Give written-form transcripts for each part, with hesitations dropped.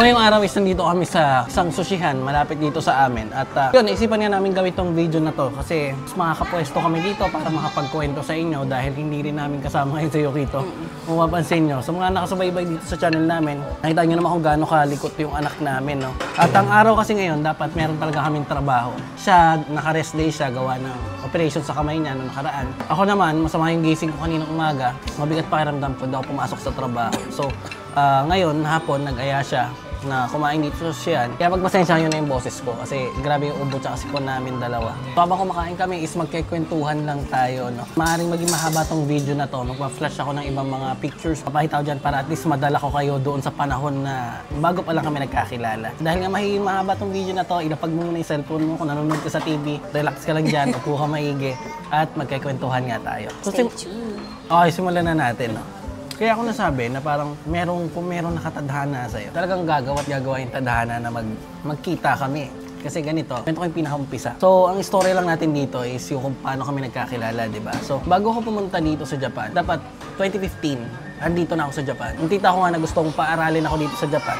ngayong araw is nandito kami sa isang sushihan malapit dito sa amin. At yun, naisipan nga namin gawin tong video na to kasi mas makakapwesto kami dito para makapagkwento sa inyo dahil hindi rin namin kasama ngayon si Yukito. Kung mapansin nyo, sa mga nakasubaybay dito sa channel namin, nakita nyo naman kung gaano kalikot yung anak namin, no? At ang araw kasi ngayon, dapat meron talaga kaming trabaho. Siya, naka-rest day siya, gawa ng operation sa kamay niya noong nakaraan. Ako naman, masama yung gising ko kaninang umaga, mabigat pakiramdam ko, daw pumasok sa trabaho. So, ngayon, hapon, nag-aya siya na kumain dito sa sushihan. Kaya pagpasensya nyo na yung boses ko kasi grabe yung ubo tsaka sipon namin dalawa. So, habang kumakain kami is magkikwentuhan lang tayo, no? Maaaring maging mahaba tong video na to. Magpa-flash ako ng ibang mga pictures. Papakita ko dyan para at least madala ko kayo doon sa panahon na bago pa lang kami nagkakilala. Dahil nga mahaba tong video na to, ilapag mo muna yung cellphone mo kung nanonood ka sa TV. Relax ka lang dyan, upo ka maigi at magkikwentuhan nga tayo. So, Stay tuned. Okay, simulan na natin, no? Kaya ako nasabi na parang kung merong nakatadhana sa'yo, talagang gagawa yung tadhana na magkita kami. Kasi ganito, kwento ko yung pinakaumpisa. So, ang story lang natin dito is yung kung paano kami nagkakilala, di ba? So, bago ako pumunta dito sa Japan, dapat 2015, andito na ako sa Japan. Yung tita ko nga na gusto kong paaralin ako dito sa Japan.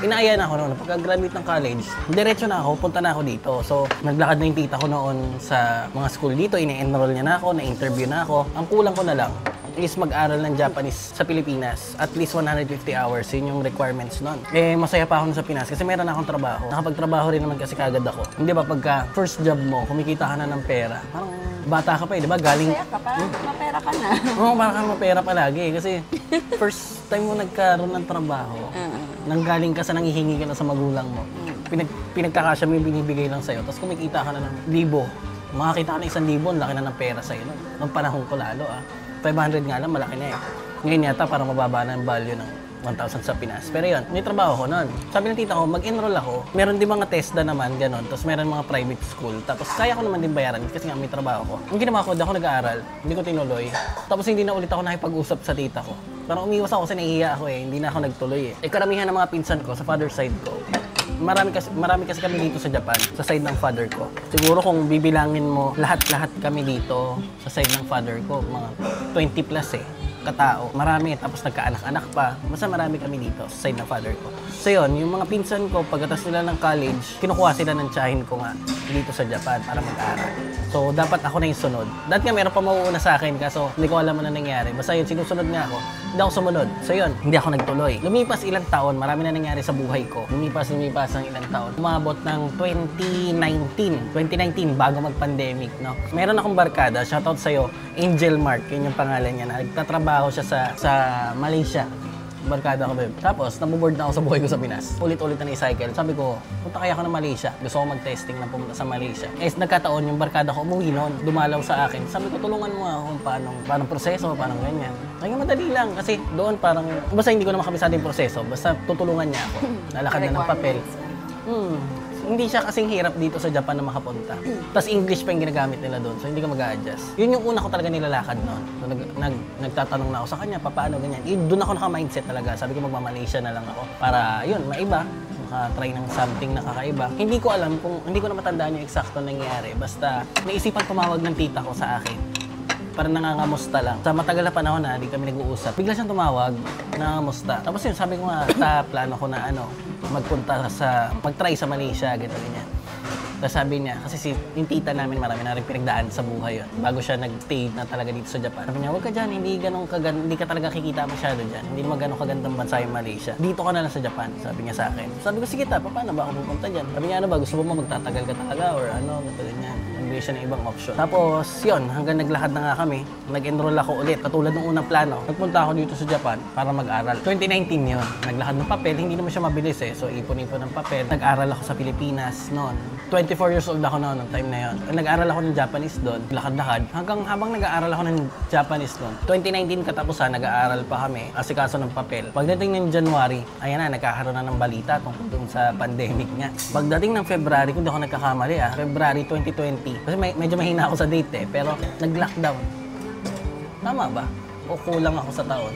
Inaaya na ako noon. Pagka-graduate ng college, diretso na ako, punta na ako dito. So, naglakad na yung tita ko noon sa mga school dito. Ini-enroll niya na ako, na-interview na ako. Ang kulang ko na lang is mag-aral ng Japanese sa Pilipinas. At least 150 hours, yun yung requirements nun. Eh, masaya pa ako sa Pinas kasi meron akong trabaho. Nakapagtrabaho rin naman kasi kagad ako. Hindi ba, pagka first job mo, kumikita ka na ng pera, parang bata ka pa eh, di ba? Galing... Masaya ka, parang mapera ka na. Oo, parang kang mapera palagi kasi first time mo nagkaroon ng trabaho, nanggaling ka sa nangihingi ka na sa magulang mo, pinagkakasya mo yung binibigay lang sa'yo, tapos kumikita ka na ng libo. Makakita ka na 1,000, laki na ng pera sa'yo. Nung panahon ko lalo 500 nga lang, malaki na eh. Ngayon yata parang mababa na ang value ng 1,000 sa Pinas. Pero yun, may trabaho ko noon. Sabi ng tita ko, mag-enroll ako. Meron din mga TESDA naman, gano'n. Tapos meron mga private school. Tapos kaya ko naman din bayaran kasi nga may trabaho ko. Ang ginawa ko, ako nag-aaral, hindi ko tinuloy. Tapos hindi na ulit ako nakipag-usap sa tita ko. Parang umiwas ako kasi nahihiya ako eh. Hindi na ako nagtuloy eh. Karamihan ng mga pinsan ko sa father side ko, marami kasi kami dito sa Japan, sa side ng father ko. Siguro kung bibilangin mo, lahat-lahat kami dito sa side ng father ko, mga 20 plus eh, katao. Marami, tapos nagkaanak-anak pa. Basta marami kami dito sa side ng father ko. So yun, yung mga pinsan ko, pagkatapos nila ng college, kinukuha sila ng tiyahin ko nga dito sa Japan para mag-aral. So dapat ako na yung sunod. Dati nga meron pa mauuna sa akin, kaso hindi ko alam ano nangyari. Basta yun, sinusunod nga ako. Hindi ako sumunod. So yun, hindi ako nagtuloy. Lumipas ilang taon, marami na nangyari sa buhay ko. Lumipas ng ilang taon. Umabot ng 2019, bago mag-pandemic, no? Meron akong barkada, shoutout sa'yo, Angel Mark, yun yung pangalan niya, na nagtatrabaho siya sa Malaysia. Barkada ko, babe. Tapos, nabuboard na ako sa buhay ko sa Pinas. Ulit-ulit na i-cycle. Sabi ko, punta kaya ako ng Malaysia. Gusto ko mag-testing na pumunta sa Malaysia. Eh, nagkataon yung barkada ko umuwi noon. Dumalaw sa akin. Sabi ko, tulungan mo ako kung paano proseso, paano ganyan. Ay, madali lang. Kasi doon parang, basta hindi ko na makabisado yung proseso. Basta tutulungan niya ako. Lalakad na ng papel. Hindi siya kasing hirap dito sa Japan na makapunta. Tapos English pa yung ginagamit nila doon, so hindi ka mag-a-adjust. Yun yung una ko talaga nilalakad noon. So, nagtatanong na ako sa kanya, paano ganyan. Doon ako naka-mindset talaga. Sabi ko, magma-Malaysia na lang ako. Para yun, maiba. Maka-try ng something na kakaiba. Hindi ko alam hindi ko na matandaan yung eksakto nangyayari. Basta, naisipan tumawag ng tita ko sa akin. Parang nangangamusta lang. Sa matagal na panahon na, hindi kami nag-uusap. Bigla siyang tumawag, nangangamusta. Tapos yun, sabi ko nga, plano ko na mag-try sa Malaysia, ganyan. Tapos sabi niya, kasi yung tita namin marami na rin pinagdaan sa buhay yun. Bago siya nag-stay na talaga dito sa Japan. Sabi niya, huwag ka dyan, hindi ka talaga kikita masyado dyan. Hindi naman ganun kagandang bansa yung Malaysia. Dito ka na lang sa Japan, sabi niya sa akin. Sabi ko, sige paano ba ako pupunta dyan? Sabi niya, gusto mo magtatagal ka talaga or ganyan. Nagbigay siya ng ibang option. Tapos, yun, hanggang naglakad na nga kami, nag-enroll ako ulit. Katulad ng unang plano, nagpunta ako dito sa Japan para mag-aral. 2019 yun, naglakad ng papel, hindi naman siya mabilis eh. So, ipon-ipon ng papel. Nag-aral ako sa Pilipinas noon. 24 years old ako noon, time na yun. Nag-aral ako ng Japanese doon, lakad-lakad. Habang nag-aaral ako ng Japanese doon, 2019 katapusan, nag-aaral pa kami, asikaso ng papel. Pagdating ng January, ayan na, nagkakaroon na ng balita tungkol dun sa pandemic nga. Pagdating ng February, kung di ako nagkakamali February 2020, kasi medyo mahina ako sa date pero nag-lockdown. Tama ba? O kulang ako sa taon?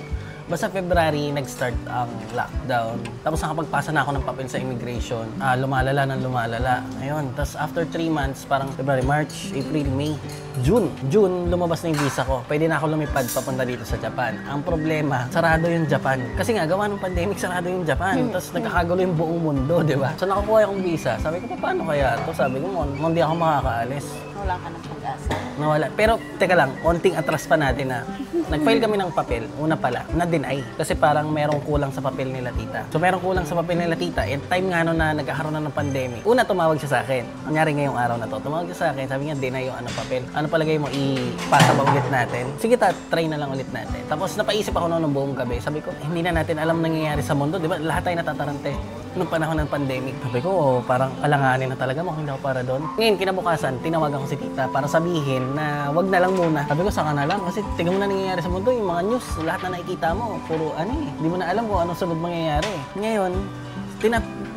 Basta February, nag-start ang lockdown. Tapos nakapagpasa na ako ng papel sa immigration. Lumalala ng lumalala. Ayun, tapos after 3 months, parang February, March, April, May, June. June, lumabas na yung visa ko. Pwede na ako lumipad papunta dito sa Japan. Ang problema, sarado yung Japan. Kasi nga, gawa ng pandemic, sarado yung Japan. Tapos nagkakagulo yung buong mundo, di ba? So nakakuha akong visa. Sabi ko, paano kaya ito? Sabi ko, hindi ako makakaalis. Wala ka ng pag-asa. Nawala. Pero, teka lang, konting atras pa natin na nag-file kami ng papel, una pala, na-deny. Kasi parang merong kulang sa papel nila tita. So, merong kulang sa papel nila tita. And time nga na nagkakaroon na ng pandemic, una tumawag siya sa akin. Nangyari ngayong araw na to. Tumawag siya sa akin, sabi niya, deny yung papel. Ano palagay mo, ipasa ba ulit natin? Sige try na lang ulit natin. Tapos, napaisip ako noon ng buong gabi. Sabi ko, hindi na natin alam nangyayari sa mundo. Di ba? Lahat tayo natatarante. Noong panahon ng pandemic. Sabi ko, parang alanganin na talaga, mukhang hindi ako para doon. Ngayon, kinabukasan, tinawagan ko si tita para sabihin na wag na lang muna. Sabi ko, saka na lang. Kasi tingnan mo na nangyayari sa mundo, yung mga news, lahat na nakikita mo, puro hindi mo na alam kung anong sunod mangyayari. Ngayon,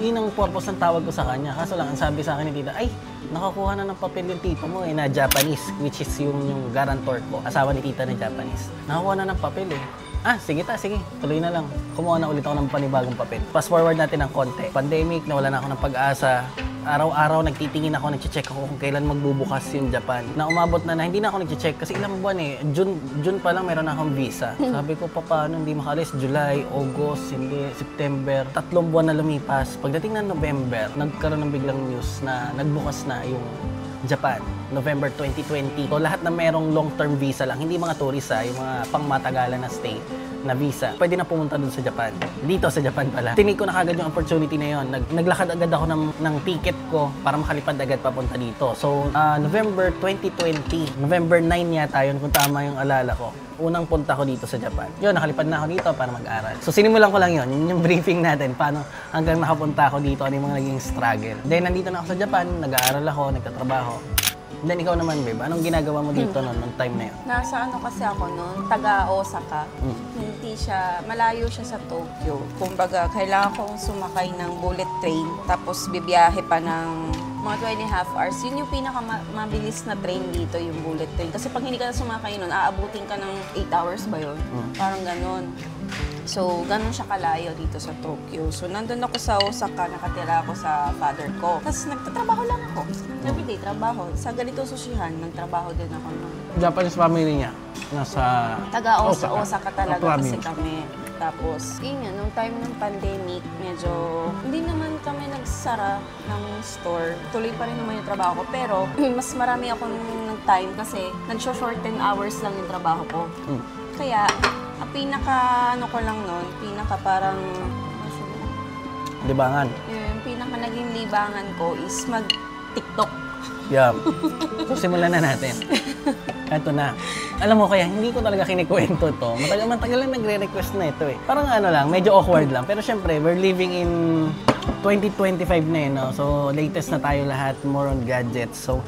yun ang purpose ng tawag ko sa kanya. Kaso lang, ang sabi sa akin ni tita, ay, nakakuha na ng papel yung tito mo na Japanese, which is yung guarantor ko. Asawa ni tita na Japanese. Nakakuha na ng papel sige tuloy na lang. Kumuha na ulit ako ng panibagong papel. Fast forward natin ng konti. Pandemic, nawala na ako ng pag-asa. Araw-araw nagtitingin ako, nagche-check ako kung kailan magbubukas yung Japan. Na umabot na hindi na ako nagche-check kasi ilang buwan June pa lang meron na akong visa. Sabi ko, paano hindi makalis? July, August, hindi, September. 3 buwan na lumipas. Pagdating ng November, nagkaroon ng biglang news na nagbukas na yung Japan, November 2020. So lahat na merong long-term visa lang, hindi mga tourist yung mga pangmatagalan na stay na visa, pwede na pumunta dun sa Japan. Dito sa Japan pala. Tinig ko na kagad yung opportunity na yun. Naglakad agad ako ng ticket ko para makalipad agad papunta dito. So, November 2020, November 9 yata yun kung tama yung alala ko. Unang punta ko dito sa Japan. Yun, nakalipad na ako dito para mag-aral. So, sinimulan ko lang yun. Yun yung briefing natin. Paano hanggang nakapunta ako dito, ano yung mga naging struggle. Then, nandito na ako sa Japan, nag-aaral ako, nagtatrabaho. Then, ikaw naman, babe, anong ginagawa mo dito noong time na yun? Nasa kasi ako noon, taga Osaka. Hindi siya, malayo siya sa Tokyo. Kumbaga, kailangan kong sumakay ng bullet train, tapos bibiyahe pa ng mga 2.5 hours. Yun yung pinakamabilis na train dito, yung bullet train. Kasi pag hindi ka sumakay nun, aabutin ka ng 8 hours ba yun? Parang ganon. So, ganun siya kalayo dito sa Tokyo. So, nandun ako sa Osaka, nakatira ako sa father ko. Tapos, nagtatrabaho lang ako. Everyday, trabaho. Sa ganito sushihan, nagtrabaho din ako nun. Japanese family niya, nasa Taga Osaka talaga kasi province. kami. Tapos, yun yun, nung time ng pandemic, medyo hindi naman kami nagsara ng store. Tuloy pa rin naman yung trabaho ko. Pero, mas marami ako ng time kasi nag-shorten hours lang yung trabaho ko. Kaya, ang pinaka ko lang nun, pinaka parang libangan. yung pinaka naging libangan ko is mag-TikTok. Yeah. So, simulan na natin. Ito na. Alam mo kaya, hindi ko talaga kinikwento to. Matagal lang nagre-request na ito Parang lang, medyo awkward lang. Pero syempre, we're living in 2025 na no? So, latest na tayo lahat, more on gadgets. So,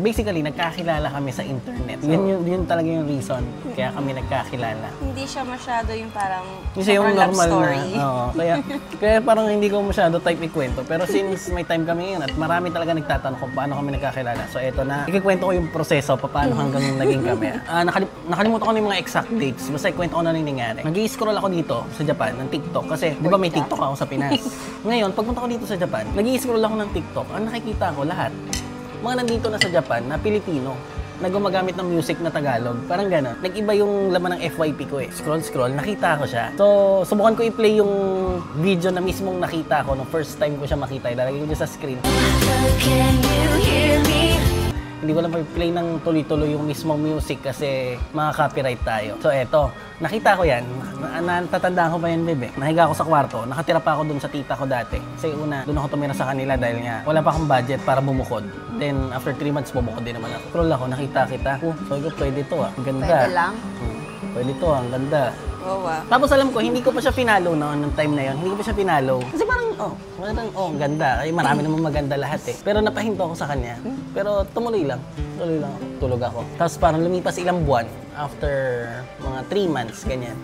basically, nagkakilala kami sa internet. Yun talaga yung reason kaya kami nagkakilala. Hindi siya masyado yung parang Kasi yung normal love story. na. Oo, kaya parang hindi ko masyado type ikwento. Pero since may time kami ngayon at marami talaga nagtatanong kung paano kami nagkakilala. So eto na, ikikwento ko yung proseso paano hanggang naging kami. Nakalimutan ko na yung mga exact dates. Basta ikwento ko na yung nangyari. Nag-i-scroll ako dito sa Japan ng TikTok. Kasi di ba may TikTok ako sa Pinas. Ngayon, pagpunta ko dito sa Japan, nag-i-scroll ako ng TikTok. Ang nakikita ko lahat, mga nandito na sa Japan na Pilipino na gumagamit ng music na Tagalog. Parang gano'n. Nag-iba yung laman ng FYP ko Scroll, nakita ko siya. So, subukan ko i-play yung video na mismong nakita ko nung first time ko siya makita. Ilalagay ko dyan sa screen. Can you hear me? Hindi ko lang play ng tuloy-tuloy yung mismong music kasi mga-copyright tayo. So, eto. Nakita ko yan. Natatandaan ko pa yan, bebe. Nahiga ako sa kwarto. Nakatira pa ako dun sa tita ko dati. Kasi una, dun ako tumira sa kanila dahil nga wala pa akong budget para bumukod. Then, after 3 months, bumukod din naman ako. Scroll ako, nakita kita. Sabi ko, pwede to Ang ganda. Pwede lang? Pwede to ang ganda. Oo Tapos alam ko, hindi ko pa siya finalo noon, nung time na yon. Hindi ko pa siya finalo. Kasi parang, ang ganda. Ay, marami naman maganda lahat Pero napahinto ako sa kanya. Pero tumuloy lang. Tuloy lang ako. Tulog ako. Tapos parang lumipas ilang buwan. After mga 3 months, ganyan.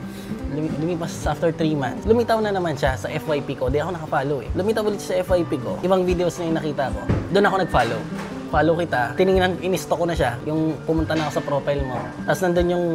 Lumipas after 3 months. Lumitaw na naman siya sa FYP ko. Di ako nakafollow Lumitaw ulit siya sa FYP ko. Ibang videos na yung nakita ko. Doon ako nag-follow. follow kita. Tinignan, in-stalk ko na siya. Yung pumunta na ako sa profile mo. Tapos nandun yung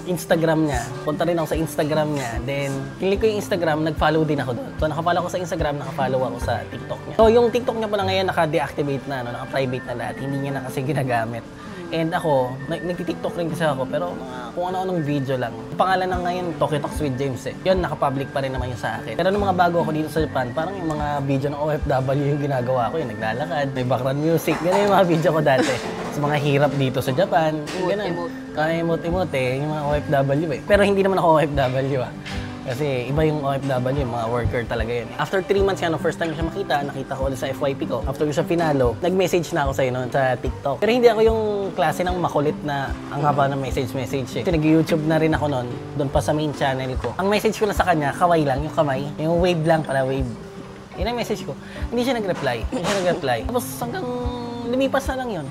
Instagram niya. Punta rin ako sa Instagram niya. Then, click ko yung Instagram, nag-follow din ako doon. So, nakafollow ko sa Instagram, nakafollow ako sa TikTok niya. So, yung TikTok niya pala ngayon, naka-deactivate na, no? Naka-private na lahat. Hindi niya na kasi ginagamit. And ako, nagti-TikTok rin kasi ako, pero kung ano-anong video lang. Ang pangalan na ngayon, Tokyo Talks with James eh. Yun, naka-public pa rin naman yun sa akin. Pero nung mga bago ako dito sa Japan, parang yung mga video ng OFW yung ginagawa ko, yung naglalakad, may background music, gano'n yung mga video ko dati. Sa mga hirap dito sa Japan, gano'n. Kaya emote-emote eh, yung mga OFW eh. Pero hindi naman ako OFW ah. Kasi iba yung OFW, yung mga worker talaga yun. After 3 months yan, first time ko siya nakita ko ulit sa FYP ko. After ko siya pinalo, nag-message na ako sa'yo noon sa TikTok. Pero hindi ako yung klase ng makulit na ang haba ng message eh. Kasi nag-YouTube na rin ako noon, doon pa sa main channel ko. Ang message ko lang sa kanya, kaway lang, yung kamay. Yung wave lang pala, wave. Yun ang message ko. Hindi siya nag-reply. Tapos hanggang lumipas na lang yun.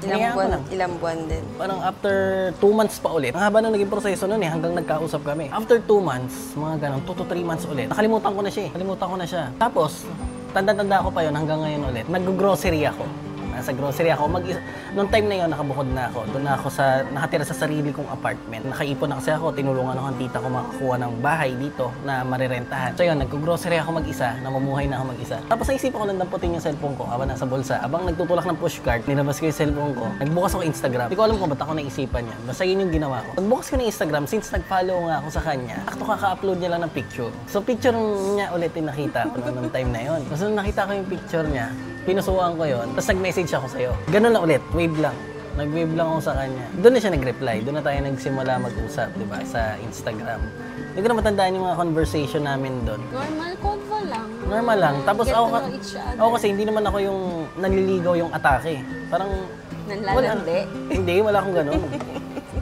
Ilang buwan din. Parang after 2 months pa ulit. Ang haba nung naging proseso nun eh, hanggang nagkausap kami. After 2 months, mga ganun, 2 to 3 months ulit. Nakalimutan ko na siya. Tapos, tanda-tanda ko pa yun hanggang ngayon ulit. Nag-grocery ako. Nasa grocery ako. Noong time na yun, nakabukod na ako. Doon na ako nakatira sa sarili kong apartment. Nakaipon na kasi ako. Tinulungan ako ng tita ko makakuha ng bahay dito na marirentahan. So yun, nag-grocery ako mag-isa. Namumuhay na ako mag-isa. Tapos naisip ko lang damputin yung cellphone ko habang nasa bulsa. Abang nagtutulak ng pushcart, nilabas ko yung cellphone ko. Nagbukas ako Instagram. Hindi ko alam kung ba't ako naisipan yan. Basta yun yung ginawa ko. Nagbukas ko ng Instagram, since nag-follow nga ako sa kanya, akto kaka-upload niya lang ng picture. So picture niya ulit yung nakita ko noong time na yun. Tapos nung nakita ko yung picture niya, pinusuan ko yun, tapos nag-message ako sa'yo. Ganun lang ulit, wave lang. Nag-wave lang ako sa kanya. Doon na siya nag-reply. Doon na tayo nagsimula mag-usap, di ba, sa Instagram. Hindi ko na matandaan yung mga conversation namin doon. Normal convo lang. Normal lang. Tapos Get ako, to know each other. ako kasi hindi naman ako yung nanliligaw yung atake. Parang, Nanlalandi. Hindi, wala akong ganun.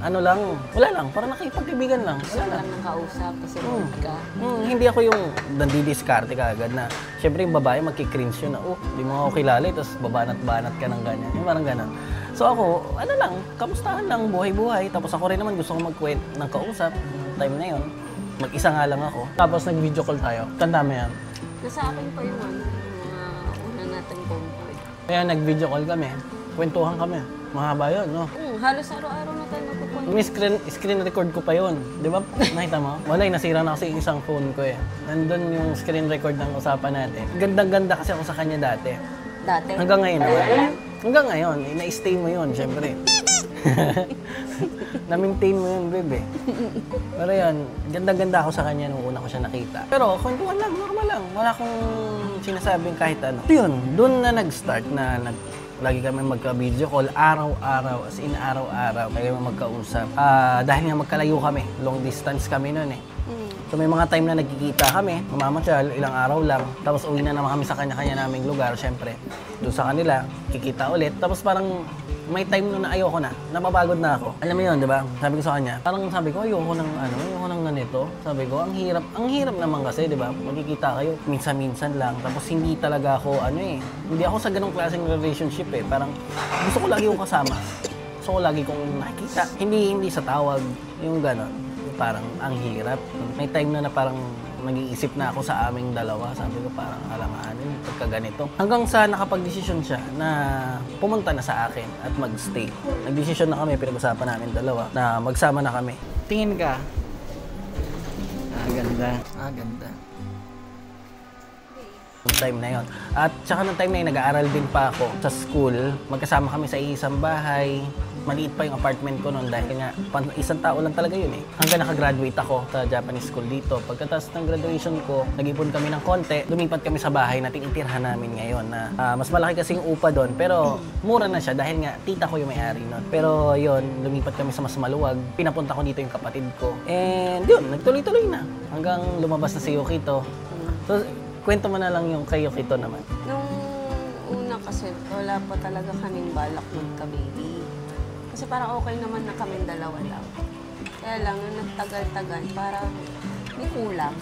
Wala lang. Parang nakipagkaibigan lang. Gusto lang ng kausap kasi bored ka. Hindi ako yung nandidiskarte ka agad na, syempre yung babae magkikringe yun na, di mo ako kilala, tapos babanat-banat ka ng ganyan. Yung parang ganun. So ako, kamustahan lang, buhay-buhay. Tapos ako rin naman gusto ko magkwent ng kausap. Time na yun, mag-isa nga lang ako. Tapos nag-video call tayo. Tanda mo yan. Nasa akin pa yung mga una nating comfort. Kaya nag-video call kami. Kwentuhan kami. Mahaba yun, no? Halos araw-araw na tayo nagkukwento. May screen record ko pa yun. Di ba? Nakita mo? Wala, nasira na kasi yung isang phone ko eh. Nandun yung screen record ng usapan natin. Ganda-ganda kasi ako sa kanya dati. Dati? Hanggang ngayon naman. Hanggang ngayon, na-stay mo yun, syempre. Na-maintain mo yun, bebe. Pero yun, ganda-ganda ako sa kanya nung una ko siya nakita. Pero kwentuhan lang, normal lang. Wala akong sinasabing kahit ano. So yun, dun na nag-start na lagi kami magka-video call, araw-araw, as in araw-araw, lagi kami magkausap. Dahil nga magkalayo kami, long distance kami noon eh. So may mga time na nagkikita kami, mamamasyal, ilang araw lang, tapos uwi na naman kami sa kanya-kanya naming lugar, syempre. Doon sa kanila, kikita ulit. Tapos parang may time na ayoko na, napapagod na ako. Alam mo yun, di ba? Sabi ko sa kanya, parang sabi ko, ayoko ng ganito. Sabi ko, ang hirap naman kasi, di ba? Magkikita kayo, minsan-minsan lang. Tapos hindi talaga ako, hindi ako sa ganong klaseng relationship eh. Parang gusto ko lagi kong kasama. Gusto ko lagi kong nakikita. Hindi sa tawag, yung ganon. Parang ang hirap. May time na parang nag-iisip na ako sa aming dalawa. Sabi ko parang alanganin, pagka ganito. Hanggang sa nakapag-desisyon siya na pumunta na sa akin at mag-stay. Nag-desisyon na kami, pinag-usapan namin dalawa na magsama na kami. Tingin ka. Ganda. Ganda. Nung time na yon. At saka nung time na yun, nag-aaral din pa ako sa school. Magkasama kami sa isang bahay. Maliit pa yung apartment ko noon dahil nga isang tao lang talaga yun eh. Hanggang nakagraduate ako sa Japanese school dito. Pagkatapos ng graduation ko, nag-ipon kami ng konti. Lumipat kami sa bahay na tinitirhan namin ngayon na mas malaki kasi yung upa doon. Pero mura na siya dahil nga tita ko yung may-ari noon. Pero yun, lumipat kami sa mas maluwag. Pinapunta ko dito yung kapatid ko. And yun, nagtuloy-tuloy na. Hanggang lumabas na si Yukito. So, kwento mo na lang yung kay Yukito naman. Nung una kasi, wala pa talaga kaming balak magka-baby. Kasi parang okay naman na kaming dalawa lang. Kaya lang, nagtagal-tagal, parang may kulang.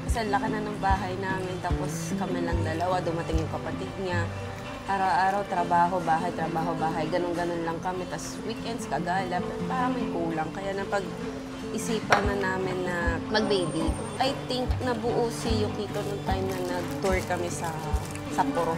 Kasi laki na ng bahay namin, tapos kami lang dalawa, dumating yung kapatid niya. Araw-araw, trabaho, bahay, ganun-ganun lang kami. Tapos weekends, kagala, parang may kulang. Kaya napag-isipan na namin na mag-baby. I think nabuo si Yukito nung time na nag-tour kami sa Sapporo.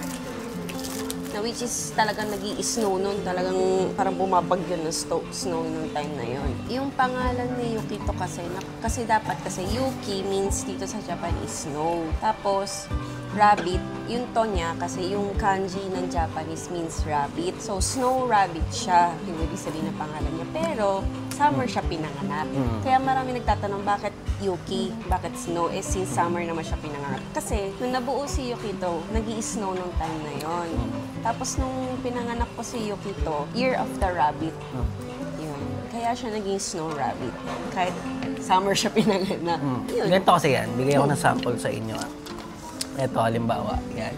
na which is talagang nag-i-snow nun, talagang parang bumabagyo ng snow nung time na yon. Yung pangalan ni Yukito kasi dapat kasi Yuki means dito sa Japan is snow. Tapos, rabbit, yung to niya kasi yung kanji ng Japanese means rabbit. So, snow rabbit siya, yung ibig sabihin ng pangalan niya. Pero, summer siya pinanganak. Kaya marami nagtatanong, bakit Yuki? Bakit snow? Eh, since summer naman siya pinanganak. Kasi, nung nabuo si Yukito, nag-i-snow nung time na yon. Tapos, nung pinanganak ko si Yukito, Year of the Rabbit. Yun. Kaya siya naging snow rabbit. Kahit summer siya pinanganak. Yun. Ganito kasi yan. Bigay ako ng sample sa inyo. Ito, halimbawa, yan.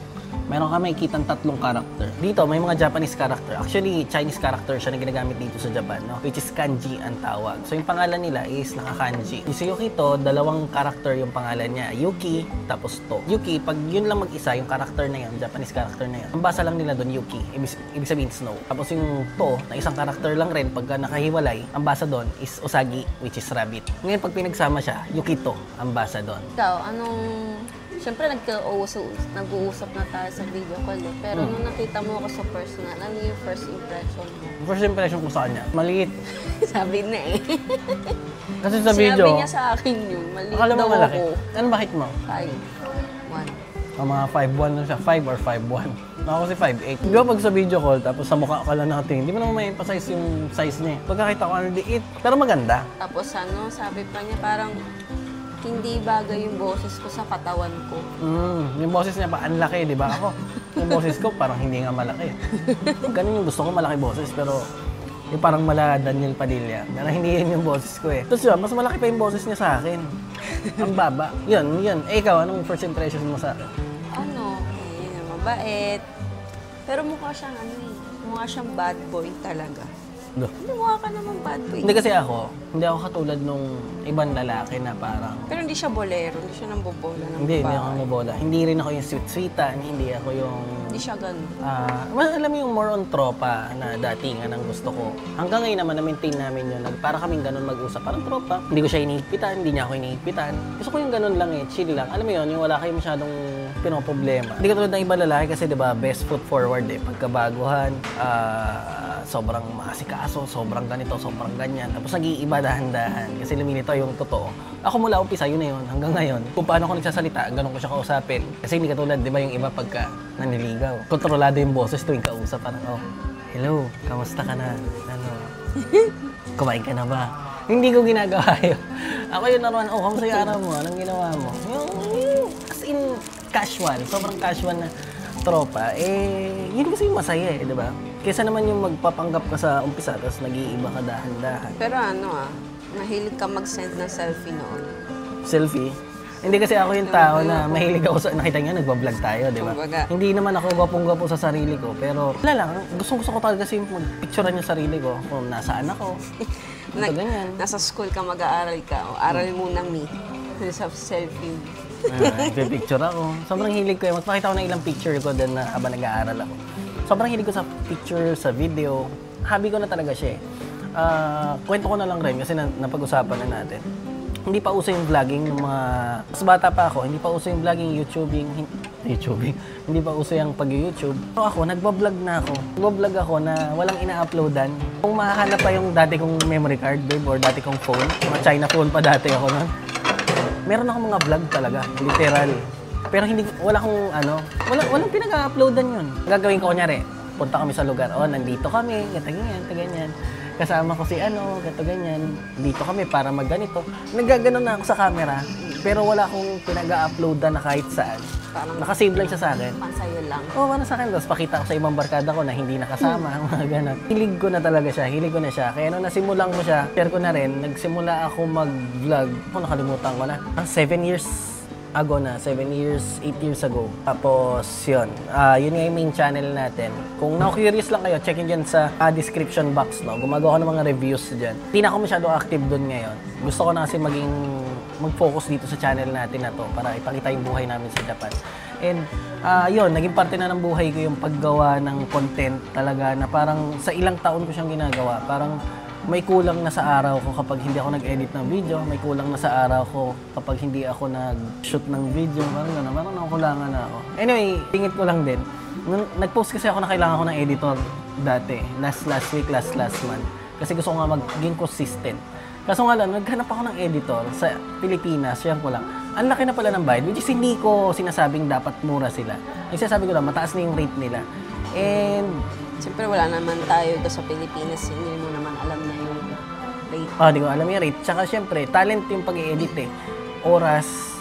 Meron ka makikitang tatlong character. Dito, may mga Japanese character. Actually, Chinese character siya na ginagamit dito sa Japan, no? Which is kanji ang tawag. So, yung pangalan nila is naka-kanji. Yung si Yukito, dalawang character yung pangalan niya. Yuki, tapos To. Yuki, pag yun lang mag-isa, yung character na yun, Japanese character na yun, ang basa lang nila doon, Yuki. Ibig sabihin, snow. Tapos yung To, na isang character lang rin, pagka nakahiwalay, ang basa doon is Usagi, which is rabbit. Ngayon, pag pinagsama siya, Yukito ang basa doon. Ikaw, anong... Siyempre, nag-uusap na tayo sa video call eh. Pero nung nakita mo ako sa personal, ano yung first impression mo? First impression ko sa kanya, maliit. Sabi na eh. Kasi sa video, Sinabi niya sa akin yun, maliit akala mo daw malaki. ako. Ano bakit mo? 5'1". Mga 5'1 na siya, 5 or 5'1. Ako kasi 5'8. Di ba pag sa video call, tapos sa mukha ka lang nakatingin, di mo naman ma-emphasize yung size niya. Pagkakita ko, ang liit, pero maganda. Tapos sabi pa niya parang hindi bagay yung boses ko sa katawan ko. Yung boses niya pa, ang laki, di ba? Ako, yung boses ko parang hindi nga malaki. Ganun yung gusto ko, malaki boses, pero yung parang mala Daniel Padilla. Pero hindi yun yung boses ko eh. Tapos yun, mas malaki pa yung boses niya sa akin. Ang baba. Yun. Eh, ikaw, anong first impression mo sa akin? Mabait. Pero mukha siyang bad boy talaga. Hindi mukha ka naman bad boy. Hindi kasi hindi ako katulad nung ibang lalaki na parang... Pero hindi siya bolero, hindi siya nambobola ng Hindi ako nambobola. Hindi rin ako yung sweet-sweetan, hindi ako yung... Hindi siya ganun. Alam mo yung more on tropa na datingan ang gusto ko. Hanggang ngayon naman na-maintain namin yun. Para kaming ganun mag-usap, parang tropa. Hindi ko siya inihipitan, hindi niya ako inihipitan. Gusto ko yung ganun lang chill lang. Alam mo yun, yung wala kayo masyadong pinoproblema. Hindi katulad ng iba lalaki kasi diba, best foot forward pagkabaguhan, sobrang maasikaso, sobrang ganito, sobrang ganyan. Tapos nag-iiba dahan-dahan kasi lumilito yung totoo. Ako mula umpisa, yun na yun. Hanggang ngayon, kung paano ako nagsasalita, ganun ko siya kausapin. Kasi hindi katulad, di ba yung iba pagka naniligaw. Kontrolado yung boses tuwing kausap. Parang, hello, kamusta ka na? Kumain ka na ba? Hindi ko ginagawa yun. Ako yun naman, kamusta yung araw mo? Anong ginawa mo? Yung as in, casual. Sobrang casual na tropa. Yun kasi yung masaya di ba? Kesa naman yung magpapanggap ka sa umpisa, tapos nag-iiba ka dahan-dahan. Pero mahilig ka mag-send ng selfie noon. Selfie? Hindi kasi ako yung tao na mahilig ako sa... Nakita niya, nagbablog tayo, di ba? Hindi naman ako gwapong-gwapo sa sarili ko. Pero wala lang, gusto ko talaga kasi mag-picturean yung sarili ko. Kung nasaan ako. Ganyan. Nasa school ka, mag-aaral ka. Aral muna me. Sa selfie. Picture ako. Sobrang hilig ko yun. Magpakita ko ng ilang picture ko din na habang nag-aaral ako. Sobrang hilig ko sa picture, sa video. Hobby ko na talaga siya kwento ko na lang rin kasi napag-usapan na natin. Hindi pa uso yung vlogging ng mga... Mas bata pa ako, hindi pa uso yung vlogging, YouTubing. Hindi pa uso yung pag-YouTube. So ako, nagbablog na ako. Nagbablog ako na walang ina-uploadan. Kung mahahanap pa yung dati kong memory card, or dati kong phone, mga China phone pa dati ako nun. Meron akong mga vlog talaga, literal. Pero walang pinag-uploadan yun. Gagawin ko kunyari, punta kami sa lugar, nandito kami, ganyan. Kasama ko si gato ganyan. Dito kami para magganito. Naggaganon na ako sa camera, pero wala akong pinag-uploadan na kahit saan. Nakasave lang siya sa akin. Pansayo lang. Para sa akin. Tapos pakita ko sa ibang barkada ko na hindi nakasama, mga ganun. Hilig ko na talaga siya, hilig ko na siya. Kaya nung nasimulan ko siya, share ko na rin, nagsimula ako mag-vlog. Nakalimutan ko na. 7 years ago na, 7 years, 8 years ago. Tapos, yun. Yun nga yung main channel natin. Kung na-curious lang kayo, check in dyan sa description box, no? Gumagawa ko ng mga reviews dyan. Hindi na ako masyado active doon ngayon. Gusto ko na kasi mag-focus dito sa channel natin na to para ipakita yung buhay namin sa Japan. And, yun, naging parte na ng buhay ko yung paggawa ng content talaga na parang sa ilang taon ko siyang ginagawa. Parang may kulang na sa araw ko kapag hindi ako nag-edit ng video, may kulang na sa araw ko kapag hindi ako nag-shoot ng video, parang nakukulangan na ako. Anyway, tingin ko lang din, Nag-post kasi ako na kailangan ko ng editor dati. Last week, last month. Kasi gusto ko nga maging consistent. Kaso nga lang, naghanap ako ng editor sa Pilipinas, share ko lang. Ang laki na pala ng bayad, which is hindi ko sinasabing dapat mura sila. Ang sinasabi ko lang, mataas na yung rate nila. And Siyempre, wala naman tayo doon sa Pilipinas. Hindi mo naman alam na yung rate. di ko alam yung rate. Tsaka syempre, talent yung pag-i-edit eh. Oras,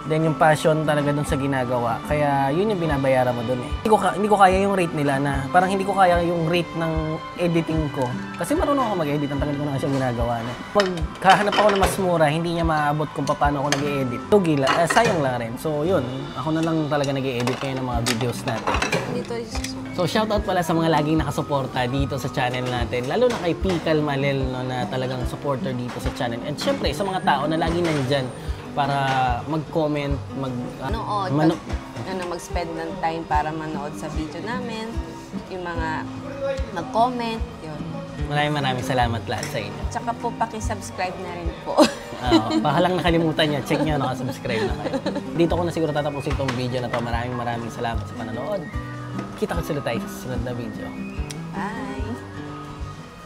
then yung passion talaga dun sa ginagawa. Kaya yun yung binabayaran mo dun eh. Hindi ko kaya yung rate nila na, parang hindi ko kaya yung rate ng editing ko. Kasi marunong ako mag-edit, ang tagal ko na siya ginagawa. No? Pag kahanap ako ng mas mura, hindi niya maaabot kung paano ako nag-edit. Sayang lang rin. So yun, ako na lang talaga nag-edit ngayon ng mga videos natin. Dito So shoutout pala sa mga laging nakasuporta dito sa channel natin. Lalo na kay Pikal Malel no, na talagang supporter dito sa channel. And syempre sa mga tao na lagi nandyan para mag-comment, mag-spend ng time para manood sa video namin. Yung mga mag-comment, yun. Maraming salamat lahat sa inyo. Tsaka po, paki-subscribe na rin po. Baka lang nakalimutan niya, check niyo nakasubscribe na kayo. Dito ko na siguro tatapusin itong video na to. Maraming salamat sa panonood. Kita ko sila tayo sa sunod na video. Bye!